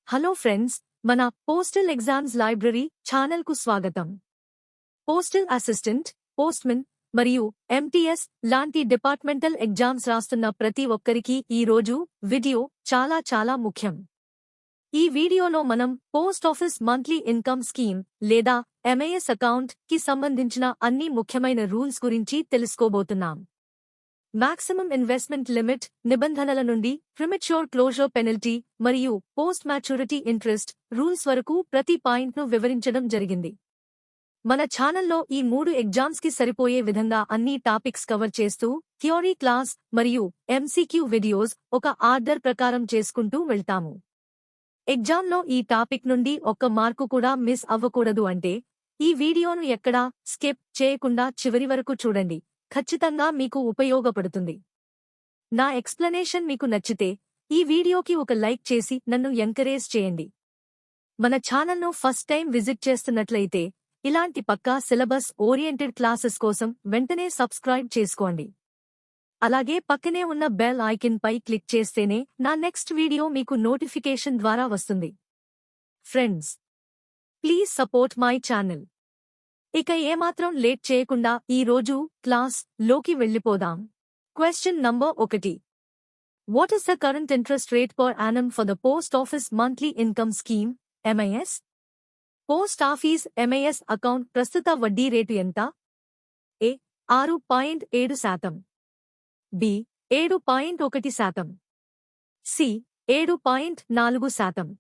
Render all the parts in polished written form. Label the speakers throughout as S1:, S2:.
S1: Hello friends, మన postal exams library ఛానల్కు స్వాగతం. పోస్టల్ అసిస్టెంట్, పోస్ట్మెన్ మరియు ఎంటీఎస్ లాంటి డిపార్ట్మెంటల్ ఎగ్జామ్స్ రాస్తున్న ప్రతి ఒక్కరికి ఈ రోజు వీడియో చాలా ముఖ్యం. ఈ వీడియోలో మనం post office monthly income scheme లేదా ఎంఐఎస్ అకౌంట్ కి సంబంధించిన అన్ని ముఖ్యమైన రూల్స్ గురించి తెలుసుకోబోతున్నాం. మాక్సిమం ఇన్వెస్ట్మెంట్ లిమిట్ నిబంధనల నుండి ప్రిమెచ్యూర్ క్లోజర్ పెనల్టీ మరియు పోస్ట్ మ్యాచ్యూరిటీ ఇంట్రెస్ట్ రూల్స్ వరకు ప్రతి పాయింట్ను వివరించడం జరిగింది. మన ఛానల్లో ఈ 3 ఎగ్జామ్స్ కి సరిపోయే విధంగా అన్ని టాపిక్స్ కవర్ చేస్తూ థియరీ క్లాస్ మరియు ఎంసీక్యూ వీడియోస్ ఒక ఆర్డర్ ప్రకారం చేసుకుంటూ వెళ్తాము. ఎగ్జామ్లో ఈ టాపిక్ నుండి ఒక్క మార్కు కూడా మిస్ అవ్వకూడదు అంటే ఈ వీడియోను ఎక్కడా స్కిప్ చేయకుండా చివరి వరకు చూడండి. ఖచ్చితంగా మీకు ఉపయోగపడుతుంది. నా ఎక్స్ప్లనేషన్ మీకు నచ్చితే ఈ వీడియోకి ఒక లైక్ చేసి నన్ను ఎంకరేజ్ చేయండి. మన ఛానల్ను ఫస్ట్ టైం విజిట్ చేస్తున్నట్లయితే ఇలాంటి పక్కా సిలబస్ ఓరియంటెడ్ క్లాసెస్ కోసం వెంటనే సబ్స్క్రైబ్ చేసుకోండి. అలాగే పక్కనే ఉన్న బెల్ ఐకాన్ పై క్లిక్ చేస్తేనే నా నెక్స్ట్ వీడియో మీకు నోటిఫికేషన్ ద్వారా వస్తుంది. Friends, please support my channel. ఇక ఏమాత్రం లేట్ చేయకుండా ఈ రోజు క్లాస్ లోకి వెళ్ళిపోదాం. Question number 1. What is the current interest rate per annum for the post office monthly income scheme MIS? Post office MIS account ప్రస్తుత వడ్డీ రేటు ఎంత? A 6.7%, B 7.1%, C 7.4%,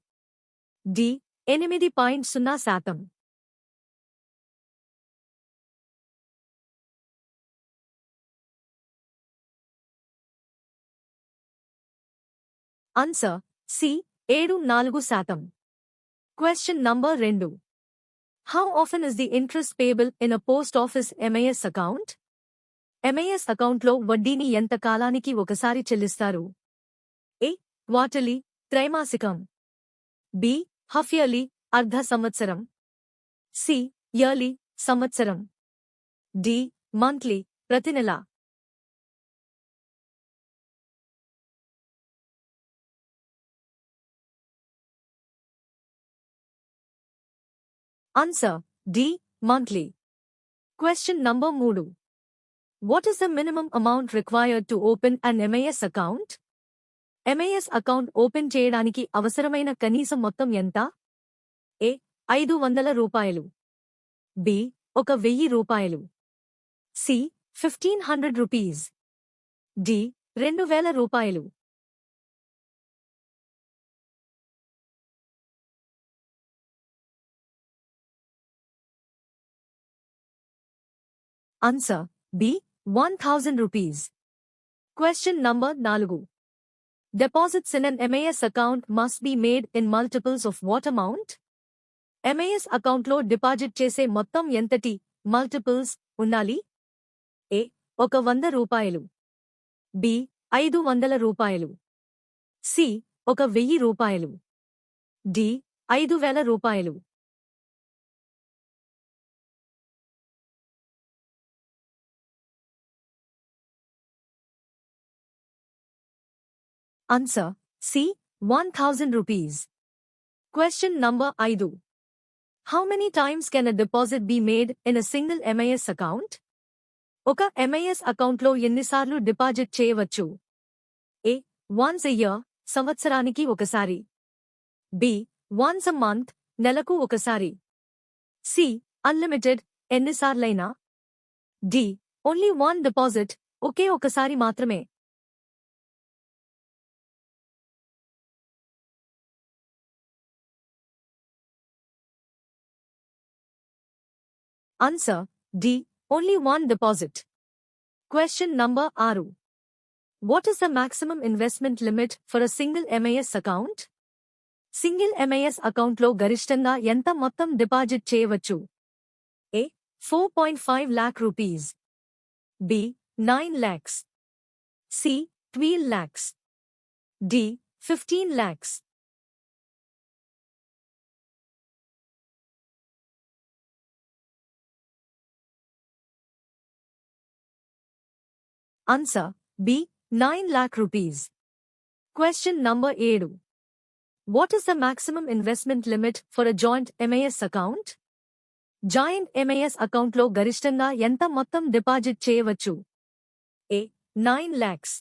S1: D 8.0%. Answer C 7.4%. Question number 2. How often is the interest payable in a post office MIS account? MIS అకౌంట్లో వడ్డీని ఎంత కాలానికి ఒకసారి చెల్లిస్తారు? ఏ quarterly త్రైమాసికం, బి హాఫ్ ఇయర్లీ అర్ధ సంవత్సరం, సి ఇయర్లీ సంవత్సరం, డి మంత్లీ ప్రతి నెల. Answer D. Monthly. Question number 3. What is the minimum amount required to open an MIS account? MIS account open చేయడానికి అవసరమైన కనీస మొత్తం ఎంత? ఏ 500 రూపాయలు, బి 1000 రూపాయలు, సి 1500 రూపీస్, డి 2000 రూపాయలు. Answer B. 1000 rupees. Question number 4. Deposits in an MIS account must be made in multiples of what amount? MIS account లో deposit చేసే మొత్తం ఎంతటి మల్టిపుల్స్ ఉండాలి? ఏ 100 రూపాయలు, బి 500 రూపాయలు, సి 1000 రూపాయలు, డి 5000 రూపాయలు. Answer C. 1000 rupees. Question number 5. How many times can a deposit be made in a single MIS account? ఒక MIS అకౌంట్లో ఎన్నిసార్లు డిపాజిట్ చేయవచ్చు? ఏ once a year సంవత్సరానికి ఒకసారి, బి once a month నెలకు ఒకసారి, సి అన్లిమిటెడ్ ఎన్నిసార్లైనా, డి ఓన్లీ వన్ డిపాజిట్ ఒకే ఒకసారి మాత్రమే. Answer D. Only one deposit. Question number 6. What is the maximum investment limit for a single MIS account? Single MIS account లో గరిష్టంగా ఎంత మొత్తం డిపాజిట్ చేయవచ్చు? A 4.5 lakh rupees, B 9 lakhs, C 12 lakhs, D 15 lakhs. Answer B. 9 lakh rupees. Question number 7. What is the maximum investment limit for a joint MAS account? Joint MAS అకౌంట్లో గరిష్టంగా ఎంత మొత్తం deposit చేయవచ్చు? A. 9 lakhs.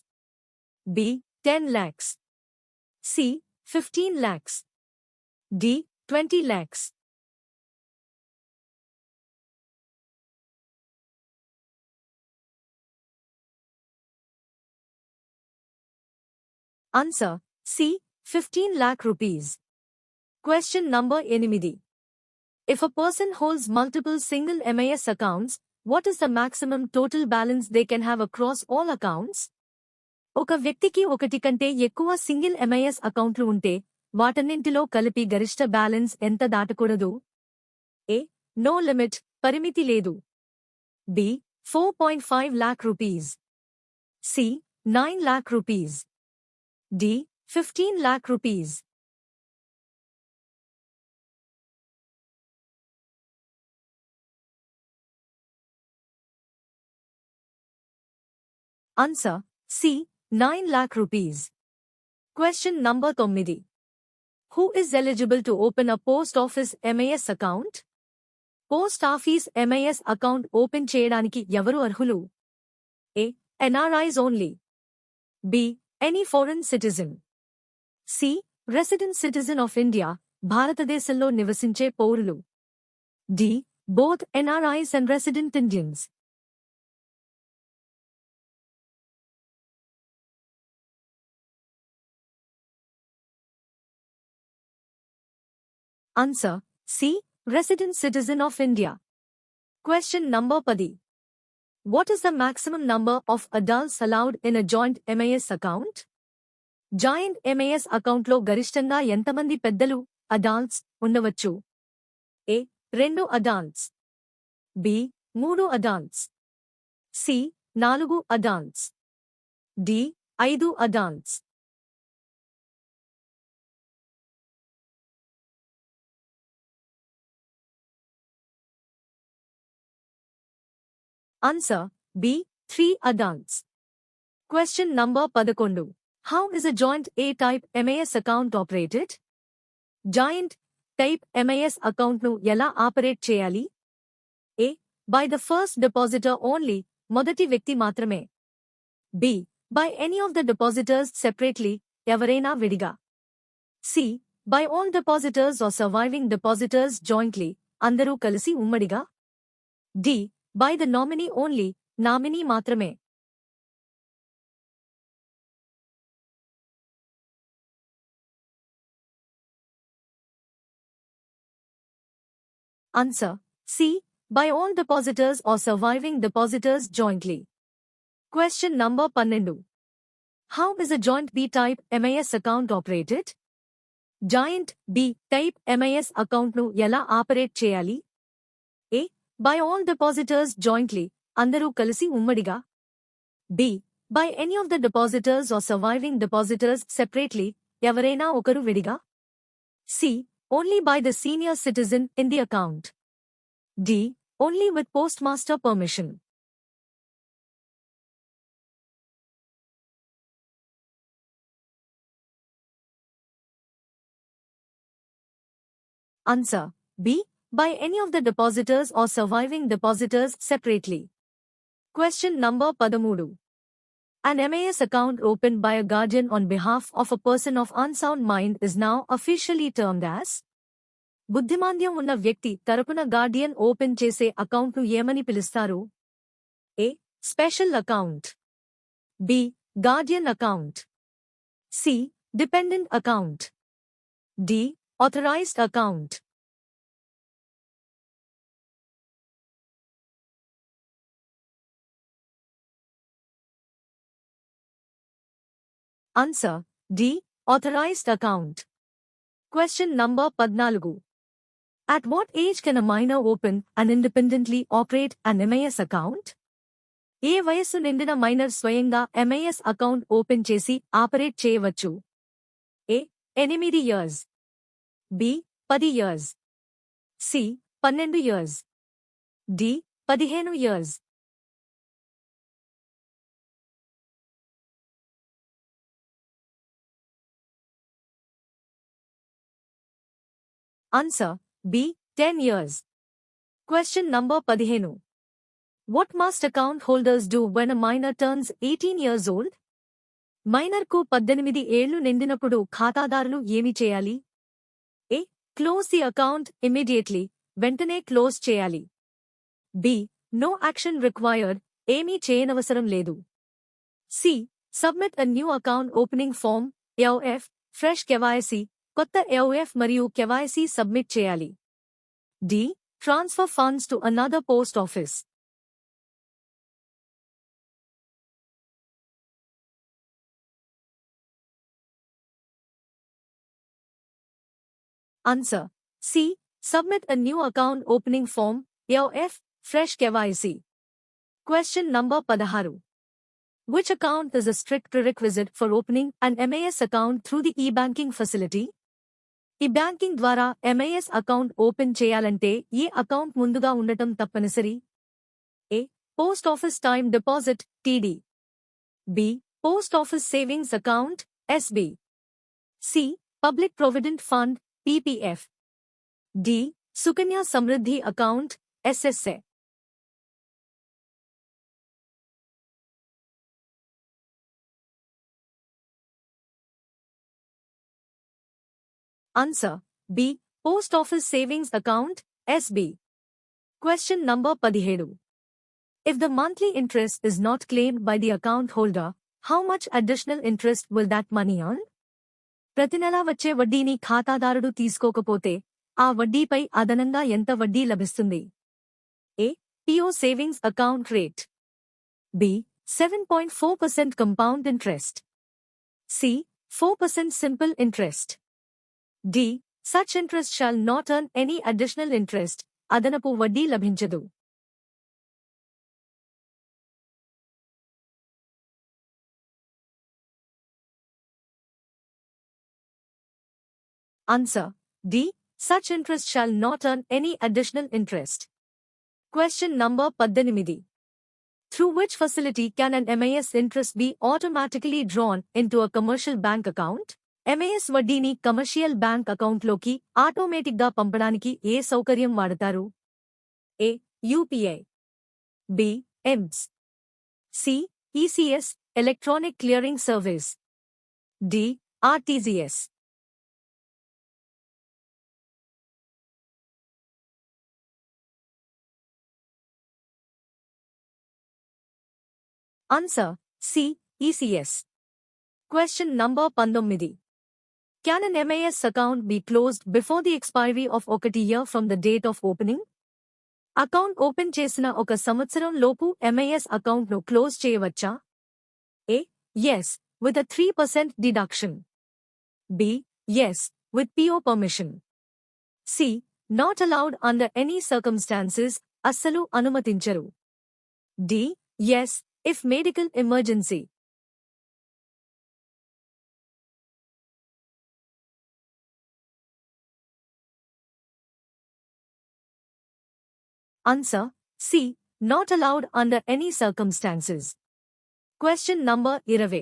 S1: B. 10 lakhs. C. 15 lakhs. D. 20 lakhs. Answer C. 15 lakh rupees. Question number 8. If a person holds multiple single MAS accounts, what is the maximum total balance they can have across all accounts? ఒక వ్యక్తికి ఒకటి కంటే ఎక్కువ single MAS అకౌంట్లు ఉంటే వాటన్నింటిలో కలిపి గరిష్ట balance ఎంత దాటకూడదు? A. No limit, పరిమితి లేదు. B. 4.5 lakh rupees. C. 9 lakh rupees. D. 15 lakh rupees. Answer C. 9 lakh rupees. Question number 9. Who is eligible to open a post office MAS account? Post office MAS account open చేయడానికి ఎవరు అర్హులు? A. NRIs only. B. Any foreign citizen. C. Resident citizen of India, భారతదేశంలో నివసించే పౌరులు. D. Both NRIs and resident Indians. Answer C. Resident citizen of India. Question number 10. What is the maximum number of adults allowed in a joint MAS account? Joint MAS అకౌంట్లో గరిష్టంగా ఎంతమంది పెద్దలు adults ఉండవచ్చు? A. 2 adults. B. 3 adults. C. 4 adults. D. 5 adults. Answer B. 3 adults. Question number 11. How is a joint A-type MAS account operated? Giant type MAS account ను ఎలా operate చేయాలి? A. By the first depositor only, మొదటి వ్యక్తి మాత్రమే. B. By any of the depositors separately, ఎవరైనా విడిగా. C. By all depositors or surviving depositors jointly, అందరూ కలిసి ఉమ్మడిగా. D. By the nominee only, nominee మాత్రమే. Answer C. By all depositors or surviving depositors jointly. Question number 12. How is a joint B-type MAS account operated? Giant B-type MAS account ను ఎలా operate చేయాలి? A. By all depositors jointly, అందరూ కలిసి ఉమ్మడిగా. B. By any of the depositors or surviving depositors separately, ఎవరైనా ఒకరు విడిగా. C. Only by the senior citizen in the account. D. Only with postmaster permission. Answer B. By any of the depositors or surviving depositors separately. Question number 13. An MAS account opened by a guardian on behalf of a person of unsound mind is now officially termed as? బుద్ధిమాంద్యం ఉన్న వ్యక్తి తరపున Guardian open చేసే అకౌంట్ను ఏమని పిలుస్తారు? A. Special account. B. Guardian account. C. Dependent account. D. Authorized account. Answer D. Authorized account. Question number 14. At what age can a minor open and independently operate an MAS account? ఏ వయస్సు నిండిన minor స్వయంగా MAS account open చేసి operate చేయవచ్చు? A. 8 years. B. 10 years. C. 12 years. D. 15 years. Answer B. 10 years. Question number 15. What must account holders do when a minor turns 18 years old? మైనర్కు 18 ఏళ్లు నిండినప్పుడు ఖాతాదారులు ఏమి చేయాలి? A. Close the account immediately. వెంటనే close చేయాలి. B. No action required. ఏమీ చేయనవసరం లేదు. C. Submit a new account opening form, AOF, fresh KYC, కొత్త AOF మరియు KYC సబ్మిట్ చేయాలి. D. Transfer funds to another post office. Answer C. Submit a new account opening form, AOF, fresh KYC. Question number 16. Which account is a strict prerequisite for opening an MAS account through the e-banking facility? E-banking ద్వారా MAS account open చేయాలంటే ఏ account ముందుగా ఉండటం తప్పనిసరి? A. Post Office Time Deposit, TD. B. Post Office Savings Account, SB. C. Public Provident Fund, PPF. D. Sukanya Samriddhi Account, SSA. Answer B. Post Office Savings Account, SB. Question number 17. If the monthly interest is not claimed by the account holder, how much additional interest will that money earn? ప్రతి నెలా వచ్చే వడ్డీని ఖాతాదారుడు తీసుకోకపోతే ఆ వడ్డీపై అదనంగా ఎంత వడ్డీ లభిస్తుంది? A. PO Savings Account Rate. B. 7.4% compound interest. C. 4% simple interest. D. Such interest shall not earn any additional interest. అదనపు వడ్డీ లభించదు. Answer D. Such interest shall not earn any additional interest. Question number 18. Through which facility can an MAS interest be automatically drawn into a commercial bank account? MAS వడ్డీని commercial bank అకౌంట్లోకి ఆటోమేటిక్గా పంపడానికి ఏ సౌకర్యం వాడతారు? A. UPI. B. EMS. C. ECS, Electronic Clearing Service. D. RTGS. Answer C. ECS. Question number 19. Can an MAS account be closed before the expiry of 1 year from the date of opening? Account open చేసిన ఒక సంవత్సరం లోపు MAS అకౌంట్ను close చేయవచ్చా? A. Yes, with a 3% deduction. B. Yes, with PO permission. C. Not allowed under any circumstances. అస్సలు అనుమతించరు. D. Yes, if medical emergency. Answer C. Not allowed under any circumstances. Question number 20.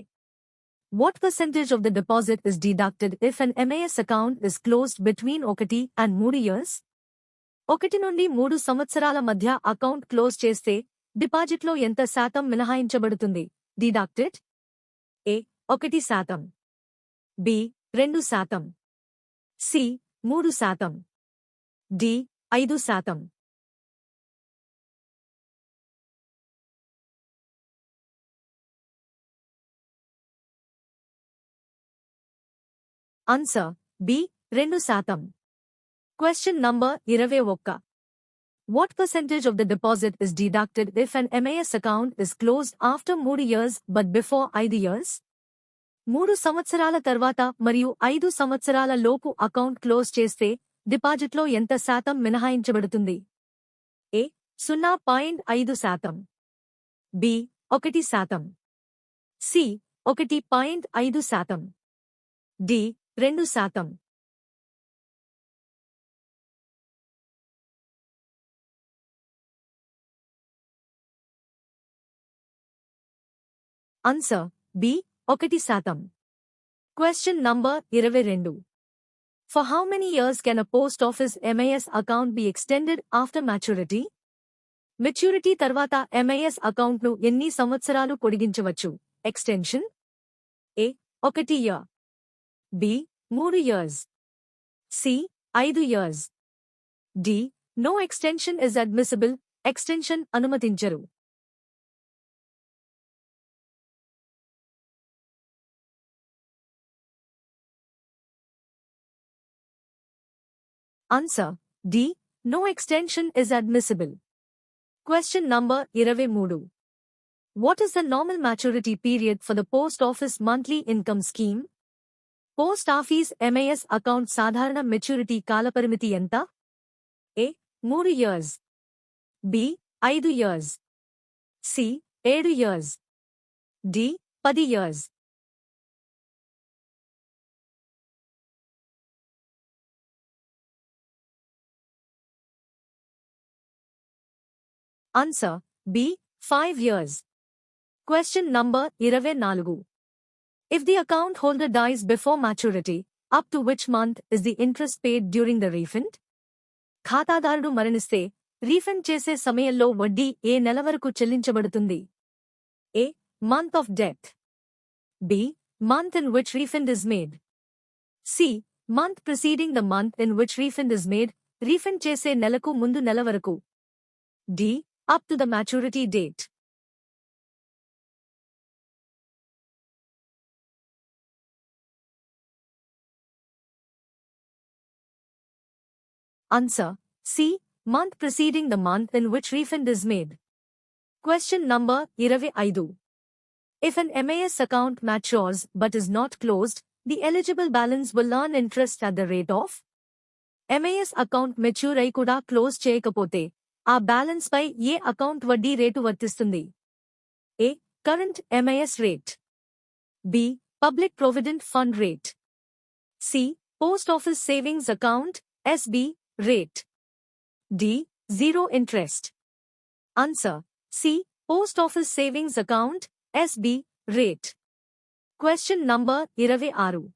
S1: What percentage of the deposit is deducted if an MAS account is closed between 1 and 3 years? 1 నుండి 3 సంవత్సరాల మధ్య account close చేస్తే డిపాజిట్లో ఎంత శాతం మినహాయించబడుతుంది? Deducted? A. 1%. B. 2%. C. 3%. D. 5%. Answer B. 2%. Question number 21. What percentage of the deposit is deducted if an MAS account is closed after 3 years but before 5 years? 3 సంవత్సరాల తర్వాత మరియు 5 సంవత్సరాల లోపు అకౌంట్ క్లోజ్ చేస్తే డిపాజిట్లో ఎంత శాతం మినహాయించబడుతుంది? A. 0.5%. B. 1%. C. 1.5%. D. 2%. Answer B. 1%. Question number 22. For how many years can a post office MIS account be extended after maturity? Maturity తర్వాత MIS అకౌంట్ను ఎన్ని సంవత్సరాలు పొడిగించవచ్చు? Extension A 1 year, B 3 years, C 5 years, D no extension is admissible, extension అనుమతించరు. Answer D. No extension is admissible. Question number 23. What is the normal maturity period for the Post Office Monthly Income Scheme? Post Office MIS account సాధారణ maturity కాలపరిమితి ఎంత? A. 3 years, B. 5 years, C. 7 years, D. 10 years. Answer B. 5 years. Question number 24. If the account holder dies before maturity, up to which month is the interest paid during the refund? ఖాతాదారుడు మరణిస్తే refund చేసే సమయంలో వడ్డీ ఏ నెల వరకు చెల్లించబడుతుంది? A. Month of death, B. Month in which refund is made, C. Month preceding the month in which refund is made, refund చేసే నెలకు ముందు నెల వరకు, D. Up to the maturity date. Answer C. Month preceding the month in which refund is made. Question number 25. If an MIS account matures but is not closed, the eligible balance will earn interest at the rate of? MIS account mature అయి కూడా close చేయకపోతే ఆ balance పై ఏ account వడ్డీ rate వర్తిస్తుంది? A. Current MIS rate, B. Public Provident Fund rate, C. Post Office Savings Account SB rate, D. Zero interest. Answer C. Post Office Savings Account SB rate. Question number 26.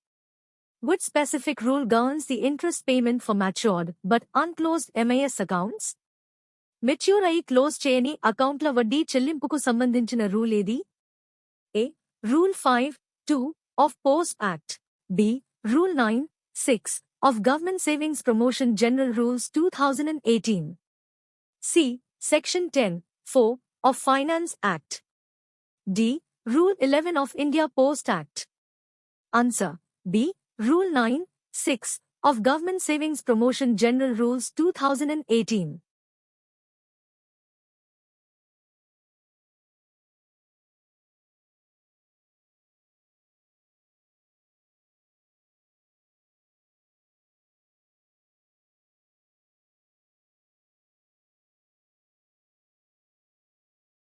S1: Which specific rule governs the interest payment for matured but unclosed MIS accounts? Mature అయి close చేయని అకౌంట్ల వడ్డీ చెల్లింపుకు సంబంధించిన rule ఏది? A. Rule 5(2) of POS Act, B. Rule 9(6) of Government Savings Promotion General Rules 2018, C. Section 10(4) of Finance Act, D. Rule 11 of India Post Act. Answer B. Rule 9(6) of Government Savings Promotion General Rules 2018.